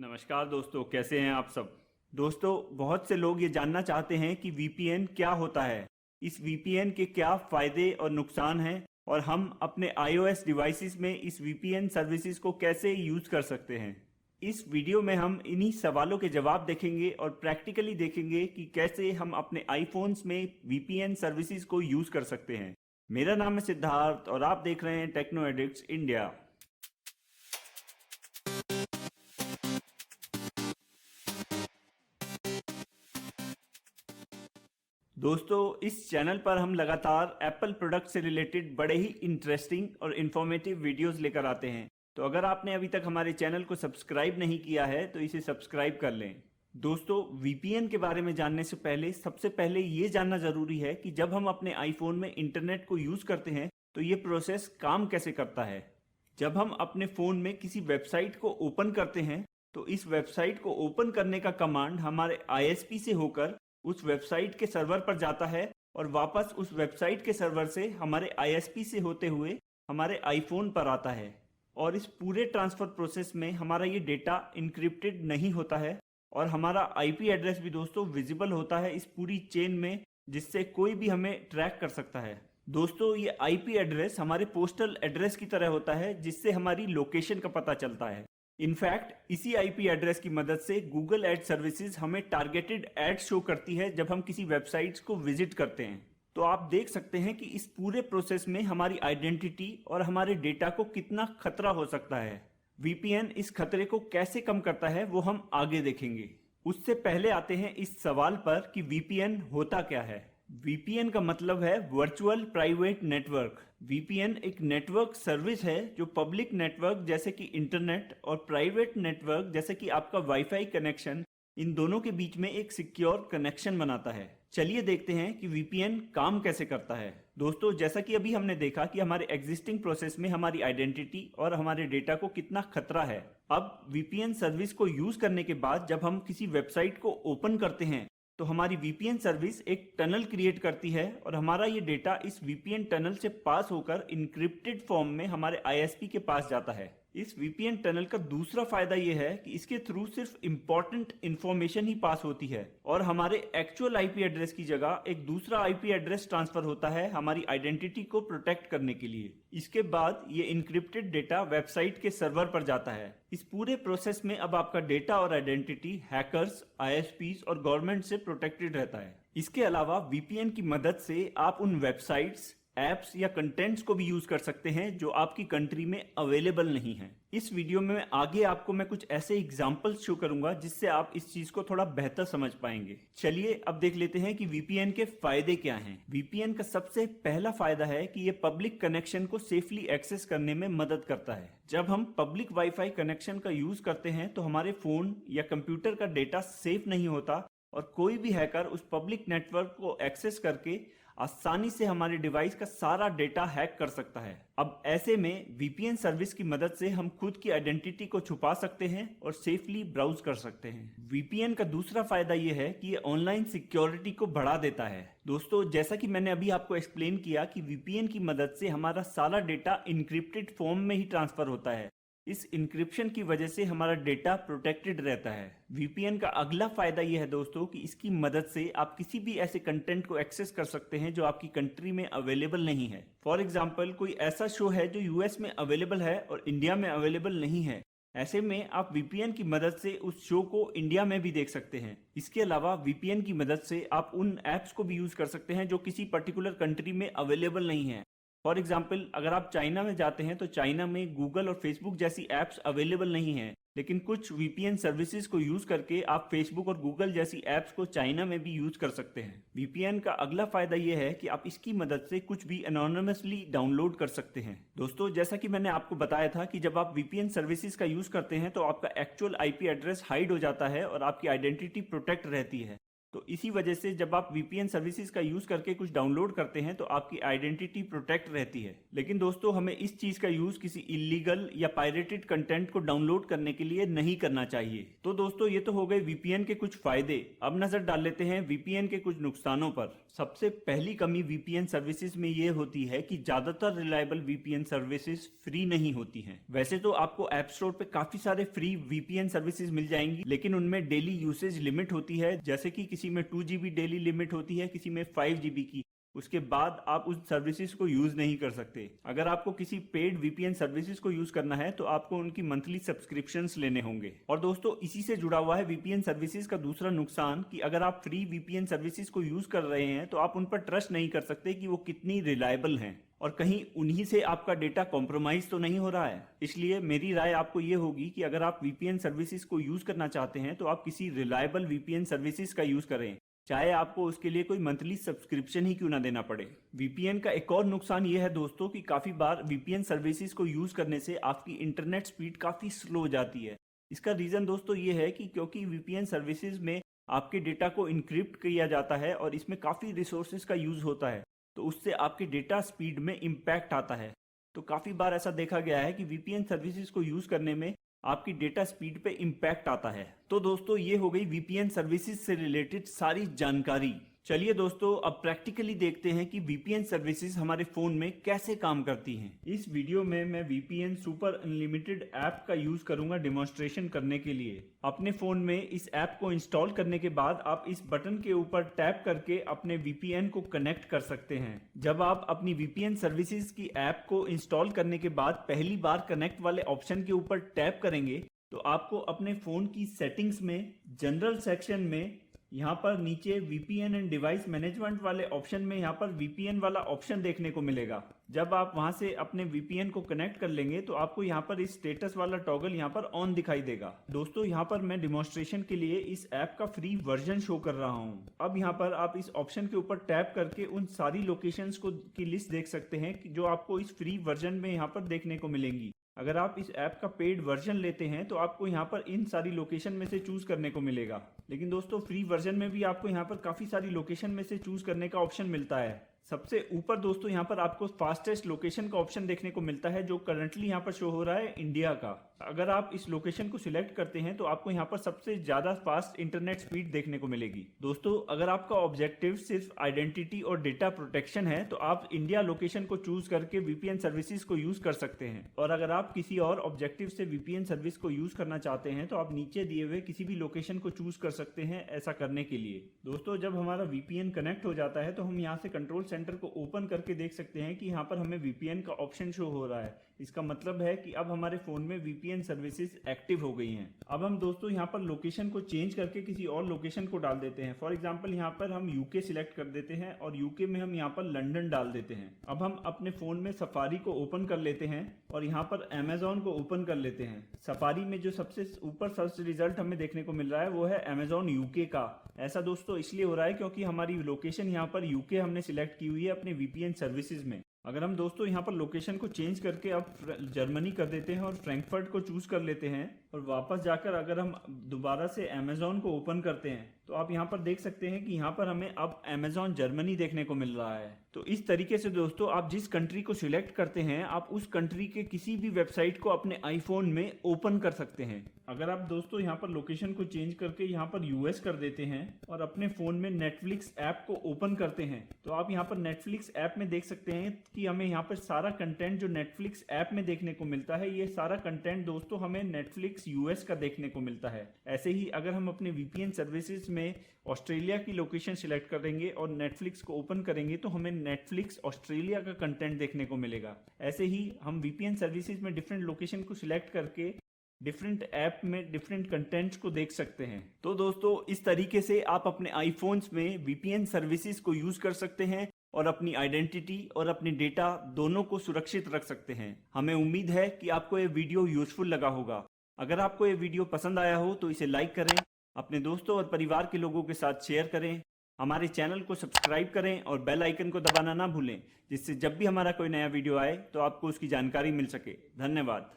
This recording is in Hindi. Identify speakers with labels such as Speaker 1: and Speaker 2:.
Speaker 1: नमस्कार दोस्तों, कैसे हैं आप सब। दोस्तों, बहुत से लोग ये जानना चाहते हैं कि वीपीएन क्या होता है, इस वीपीएन के क्या फ़ायदे और नुकसान हैं और हम अपने आईओएस डिवाइसेस में इस वीपीएन सर्विसेज को कैसे यूज़ कर सकते हैं। इस वीडियो में हम इन्हीं सवालों के जवाब देखेंगे और प्रैक्टिकली देखेंगे कि कैसे हम अपने आईफोन्स में वीपीएन सर्विसेज को यूज़ कर सकते हैं। मेरा नाम है सिद्धार्थ और आप देख रहे हैं टेक्नो एडिक्ट्स इंडिया। दोस्तों, इस चैनल पर हम लगातार एप्पल प्रोडक्ट से रिलेटेड बड़े ही इंटरेस्टिंग और इन्फॉर्मेटिव वीडियोस लेकर आते हैं। तो अगर आपने अभी तक हमारे चैनल को सब्सक्राइब नहीं किया है तो इसे सब्सक्राइब कर लें। दोस्तों, वीपीएन के बारे में जानने से पहले सबसे पहले ये जानना ज़रूरी है कि जब हम अपने आईफोन में इंटरनेट को यूज़ करते हैं तो ये प्रोसेस काम कैसे करता है। जब हम अपने फ़ोन में किसी वेबसाइट को ओपन करते हैं तो इस वेबसाइट को ओपन करने का कमांड हमारे आईएसपी से होकर उस वेबसाइट के सर्वर पर जाता है और वापस उस वेबसाइट के सर्वर से हमारे आईएसपी से होते हुए हमारे आईफोन पर आता है। और इस पूरे ट्रांसफ़र प्रोसेस में हमारा ये डेटा इनक्रिप्टेड नहीं होता है और हमारा आईपी एड्रेस भी दोस्तों विजिबल होता है इस पूरी चेन में, जिससे कोई भी हमें ट्रैक कर सकता है। दोस्तों, ये आईपी एड्रेस हमारे पोस्टल एड्रेस की तरह होता है, जिससे हमारी लोकेशन का पता चलता है। इनफैक्ट इसी आईपी एड्रेस की मदद से गूगल एड सर्विसेज हमें टारगेटेड एड शो करती है जब हम किसी वेबसाइट्स को विजिट करते हैं। तो आप देख सकते हैं कि इस पूरे प्रोसेस में हमारी आइडेंटिटी और हमारे डेटा को कितना खतरा हो सकता है। वीपीएन इस खतरे को कैसे कम करता है वो हम आगे देखेंगे। उससे पहले आते हैं इस सवाल पर कि वीपीएन होता क्या है। वीपीएन का मतलब है वर्चुअल प्राइवेट नेटवर्क। वीपीएन एक नेटवर्क सर्विस है जो पब्लिक नेटवर्क जैसे कि इंटरनेट और प्राइवेट नेटवर्क जैसे कि आपका वाईफाई कनेक्शन, इन दोनों के बीच में एक सिक्योर कनेक्शन बनाता है। चलिए देखते हैं कि वीपीएन काम कैसे करता है। दोस्तों, जैसा कि अभी हमने देखा कि हमारे एग्जिस्टिंग प्रोसेस में हमारी आइडेंटिटी और हमारे डेटा को कितना खतरा है। अब वीपीएन सर्विस को यूज करने के बाद जब हम किसी वेबसाइट को ओपन करते हैं तो हमारी वीपीएन सर्विस एक टनल क्रिएट करती है और हमारा ये डेटा इस वीपीएन टनल से पास होकर इनक्रिप्टेड फॉर्म में हमारे आईएसपी के पास जाता है। इस वीपीएन टनल का दूसरा फायदा ये है कि इसके थ्रू सिर्फ इंपॉर्टेंट इंफॉर्मेशन ही पास होती है और हमारे एक्चुअल आईपी एड्रेस की जगह एक दूसरा आईपी एड्रेस ट्रांसफर होता है हमारी आइडेंटिटी को प्रोटेक्ट करने के लिए। इसके बाद ये इनक्रिप्टेड डेटा वेबसाइट के सर्वर पर जाता है। इस पूरे प्रोसेस में अब आपका डेटा और आइडेंटिटी हैकर्स, आईएसपीज और गवर्नमेंट से प्रोटेक्टेड रहता है। इसके अलावा वीपीएन की मदद से आप उन वेबसाइट्स, एप्स या कंटेंट्स को भी यूज कर सकते हैं जो आपकी कंट्री में अवेलेबल नहीं है। इस वीडियो में आगे आपको मैं कुछ ऐसे एग्जांपल्स शो करूंगा जिससे आप इस चीज को थोड़ा बेहतर समझ पाएंगे। चलिए अब देख लेते हैं कि वीपीएन के फायदे क्या हैं। वीपीएन का सबसे पहला फायदा है कि ये पब्लिक कनेक्शन को सेफली एक्सेस करने में मदद करता है। जब हम पब्लिक वाईफाई कनेक्शन का यूज करते हैं तो हमारे फोन या कंप्यूटर का डेटा सेफ नहीं होता और कोई भी हैकर उस पब्लिक नेटवर्क को एक्सेस करके आसानी से हमारे डिवाइस का सारा डेटा हैक कर सकता है। अब ऐसे में वीपीएन सर्विस की मदद से हम खुद की आइडेंटिटी को छुपा सकते हैं और सेफली ब्राउज कर सकते हैं। वीपीएन का दूसरा फायदा यह है कि ये ऑनलाइन सिक्योरिटी को बढ़ा देता है। दोस्तों, जैसा कि मैंने अभी आपको एक्सप्लेन किया कि वीपीएन की मदद से हमारा सारा डेटा इनक्रिप्टेड फॉर्म में ही ट्रांसफर होता है। इस इंक्रिप्शन की वजह से हमारा डेटा प्रोटेक्टेड रहता है। वीपीएन का अगला फायदा यह है दोस्तों कि इसकी मदद से आप किसी भी ऐसे कंटेंट को एक्सेस कर सकते हैं जो आपकी कंट्री में अवेलेबल नहीं है। फॉर एग्जांपल, कोई ऐसा शो है जो यूएस में अवेलेबल है और इंडिया में अवेलेबल नहीं है। ऐसे में आप वीपीएन की मदद से उस शो को इंडिया में भी देख सकते हैं। इसके अलावा वीपीएन की मदद से आप उन ऐप्स को भी यूज कर सकते हैं जो किसी पर्टिकुलर कंट्री में अवेलेबल नहीं है। फॉर एग्जाम्पल, अगर आप चाइना में जाते हैं तो चाइना में गूगल और फेसबुक जैसी ऐप्स अवेलेबल नहीं हैं, लेकिन कुछ वीपीएन सर्विसेज को यूज करके आप फेसबुक और गूगल जैसी ऐप्स को चाइना में भी यूज कर सकते हैं। वीपीएन का अगला फायदा यह है कि आप इसकी मदद से कुछ भी एनोनिमसली डाउनलोड कर सकते हैं। दोस्तों, जैसा कि मैंने आपको बताया था कि जब आप वीपीएन सर्विसेज का यूज करते हैं तो आपका एक्चुअल आईपी एड्रेस हाइड हो जाता है और आपकी आइडेंटिटी प्रोटेक्ट रहती है। तो इसी वजह से जब आप वीपीएन सर्विसेज का यूज करके कुछ डाउनलोड करते हैं तो आपकी आइडेंटिटी प्रोटेक्ट रहती है। लेकिन दोस्तों हमें इस चीज का यूज किसी इलीगल या पायरेटेड कंटेंट को डाउनलोड करने के लिए नहीं करना चाहिए। तो दोस्तों ये तो हो गए वीपीएन के कुछ फायदे। अब नजर डाल लेते हैं वीपीएन के कुछ नुकसानों पर। सबसे पहली कमी वीपीएन सर्विसेज में ये होती है कि ज्यादातर रिलायबल वीपीएन सर्विसेज फ्री नहीं होती हैं। वैसे तो आपको ऐप स्टोर पे काफी सारे फ्री वीपीएन सर्विसेज मिल जाएंगी, लेकिन उनमें डेली यूसेज लिमिट होती है। जैसे कि किसी में 2 GB डेली लिमिट होती है, किसी में 5 GB की। उसके बाद आप उस सर्विसेज को यूज नहीं कर सकते। अगर आपको किसी पेड वीपीएन सर्विसेज को यूज करना है तो आपको उनकी मंथली सब्सक्रिप्शंस लेने होंगे। और दोस्तों इसी से जुड़ा हुआ है वीपीएन सर्विसेज का दूसरा नुकसान कि अगर आप फ्री वीपीएन सर्विसेज को यूज कर रहे हैं तो आप उन पर ट्रस्ट नहीं कर सकते कि वो कितनी रिलायबल हैं और कहीं उन्हीं से आपका डेटा कॉम्प्रोमाइज तो नहीं हो रहा है। इसलिए मेरी राय आपको ये होगी कि अगर आप वीपीएन सर्विसेज को यूज करना चाहते हैं तो आप किसी रिलायबल वीपीएन सर्विसेज का यूज करें, चाहे आपको उसके लिए कोई मंथली सब्सक्रिप्शन ही क्यों ना देना पड़े। वीपीएन का एक और नुकसान यह है दोस्तों कि काफी बार वीपीएन सर्विसेज को यूज करने से आपकी इंटरनेट स्पीड काफी स्लो हो जाती है। इसका रीजन दोस्तों ये है कि क्योंकि वीपीएन सर्विसेज में आपके डेटा को इनक्रिप्ट किया जाता है और इसमें काफी रिसोर्सेज का यूज होता है, तो उससे आपके डेटा स्पीड में इम्पैक्ट आता है। तो काफी बार ऐसा देखा गया है कि वीपीएन सर्विसेज को यूज करने में आपकी डेटा स्पीड पे इम्पैक्ट आता है। तो दोस्तों ये हो गई वीपीएन सर्विसेज से रिलेटेड सारी जानकारी। चलिए दोस्तों अब प्रैक्टिकली देखते हैं कि वीपीएन सर्विसेज हमारे फोन में कैसे काम करती हैं। इस वीडियो में मैं वीपीएन सुपर अनलिमिटेड ऐप का यूज करूंगा डेमोन्स्ट्रेशन करने के लिए। अपने फोन में इस ऐप को इंस्टॉल करने के बाद आप इस बटन के ऊपर टैप करके अपने वीपीएन को कनेक्ट कर सकते हैं। जब आप अपनी वीपीएन सर्विसेज की ऐप को इंस्टॉल करने के बाद पहली बार कनेक्ट वाले ऑप्शन के ऊपर टैप करेंगे तो आपको अपने फोन की सेटिंग्स में जनरल सेक्शन में यहाँ पर नीचे वीपीएन एंड डिवाइस मैनेजमेंट वाले ऑप्शन में यहाँ पर वीपीएन वाला ऑप्शन देखने को मिलेगा। जब आप वहां से अपने वीपीएन को कनेक्ट कर लेंगे तो आपको यहाँ पर इस स्टेटस वाला टॉगल यहाँ पर ऑन दिखाई देगा। दोस्तों यहाँ पर मैं डिमॉन्स्ट्रेशन के लिए इस ऐप का फ्री वर्जन शो कर रहा हूँ। अब यहाँ पर आप इस ऑप्शन के ऊपर टैप करके उन सारी लोकेशंस को की लिस्ट देख सकते हैं कि जो आपको इस फ्री वर्जन में यहाँ पर देखने को मिलेंगी। अगर आप इस ऐप का पेड वर्जन लेते हैं तो आपको यहाँ पर इन सारी लोकेशन में से चूज करने को मिलेगा। लेकिन दोस्तों फ्री वर्जन में भी आपको यहाँ पर काफी सारी लोकेशन में से चूज करने का ऑप्शन मिलता है। सबसे ऊपर दोस्तों यहाँ पर आपको फास्टेस्ट लोकेशन का ऑप्शन देखने को मिलता है जो करंटली यहाँ पर शो हो रहा है इंडिया का। अगर आप इस लोकेशन को सिलेक्ट करते हैं तो आपको यहाँ पर सबसे ज्यादा फास्ट इंटरनेट स्पीड देखने को मिलेगी। दोस्तों अगर आपका ऑब्जेक्टिव सिर्फ आइडेंटिटी और डेटा प्रोटेक्शन है तो आप इंडिया लोकेशन को चूज करके वीपीएन सर्विसेज को यूज कर सकते हैं। और अगर आप किसी और ऑब्जेक्टिव से वीपीएन सर्विस को यूज करना चाहते हैं तो आप नीचे दिए हुए किसी भी लोकेशन को चूज कर सकते हैं ऐसा करने के लिए। दोस्तों जब हमारा वीपीएन कनेक्ट हो जाता है तो हम यहाँ से कंट्रोल सेंटर को ओपन करके देख सकते हैं कि यहाँ पर हमें वीपीएन का ऑप्शन शो हो रहा है। इसका मतलब है कि अब हमारे फोन में वीपीएन सर्विसेज एक्टिव हो गई हैं। अब हम दोस्तों यहाँ पर लोकेशन को चेंज करके किसी और लोकेशन को डाल देते हैं। फॉर एग्जांपल यहाँ पर हम यूके सिलेक्ट कर देते हैं और यूके में हम यहाँ पर लंदन डाल देते हैं। अब हम अपने फोन में सफारी को ओपन कर लेते हैं और यहाँ पर अमेजोन को ओपन कर लेते हैं। सफारी में जो सबसे ऊपर सर्च रिजल्ट हमें देखने को मिल रहा है वो है अमेजोन यूके का। ऐसा दोस्तों इसलिए हो रहा है क्योंकि हमारी लोकेशन यहाँ पर यूके हमने सिलेक्ट की हुई है अपने वीपीएन सर्विसेज में। अगर हम दोस्तों यहाँ पर लोकेशन को चेंज करके अब जर्मनी कर देते हैं और फ्रैंकफर्ट को चूज कर लेते हैं और वापस जाकर अगर हम दोबारा से अमेजोन को ओपन करते हैं तो आप यहाँ पर देख सकते हैं कि यहाँ पर हमें अब अमेजोन जर्मनी देखने को मिल रहा है। तो इस तरीके से दोस्तों आप जिस कंट्री को सिलेक्ट करते हैं आप उस कंट्री के किसी भी वेबसाइट को अपने आईफोन में ओपन कर सकते हैं। अगर आप दोस्तों यहाँ पर लोकेशन को चेंज करके यहाँ पर यूएस कर देते हैं और अपने फोन में नेटफ्लिक्स ऐप को ओपन करते हैं तो आप यहाँ पर नेटफ्लिक्स ऐप में देख सकते हैं कि हमें यहाँ पर सारा कंटेंट जो नेटफ्लिक्स ऐप में देखने को मिलता है ये सारा कंटेंट दोस्तों हमें नेटफ्लिक्स यूएस का देखने को मिलता है। ऐसे ही अगर हम अपने वीपीएन सर्विसेज में ऑस्ट्रेलिया की लोकेशन सिलेक्ट करेंगे और नेटफ्लिक्स को ओपन करेंगे तो हमें नेटफ्लिक्स ऑस्ट्रेलिया का कंटेंट देखने को मिलेगा। ऐसे ही हम वीपीएन सर्विसेज में डिफरेंट लोकेशन को सिलेक्ट करके डिफरेंट ऐप में डिफरेंट कंटेंट्स को देख सकते हैं। तो दोस्तों इस तरीके से आप अपने आईफोन्स में वीपीएन सर्विसेज को यूज कर सकते हैं और अपनी आइडेंटिटी और अपनी डेटा दोनों को सुरक्षित रख सकते हैं। हमें उम्मीद है कि आपको ये वीडियो यूजफुल लगा होगा। अगर आपको ये वीडियो पसंद आया हो तो इसे लाइक करें, अपने दोस्तों और परिवार के लोगों के साथ शेयर करें, हमारे चैनल को सब्सक्राइब करें और बेल आइकन को दबाना ना भूलें जिससे जब भी हमारा कोई नया वीडियो आए तो आपको उसकी जानकारी मिल सके। धन्यवाद।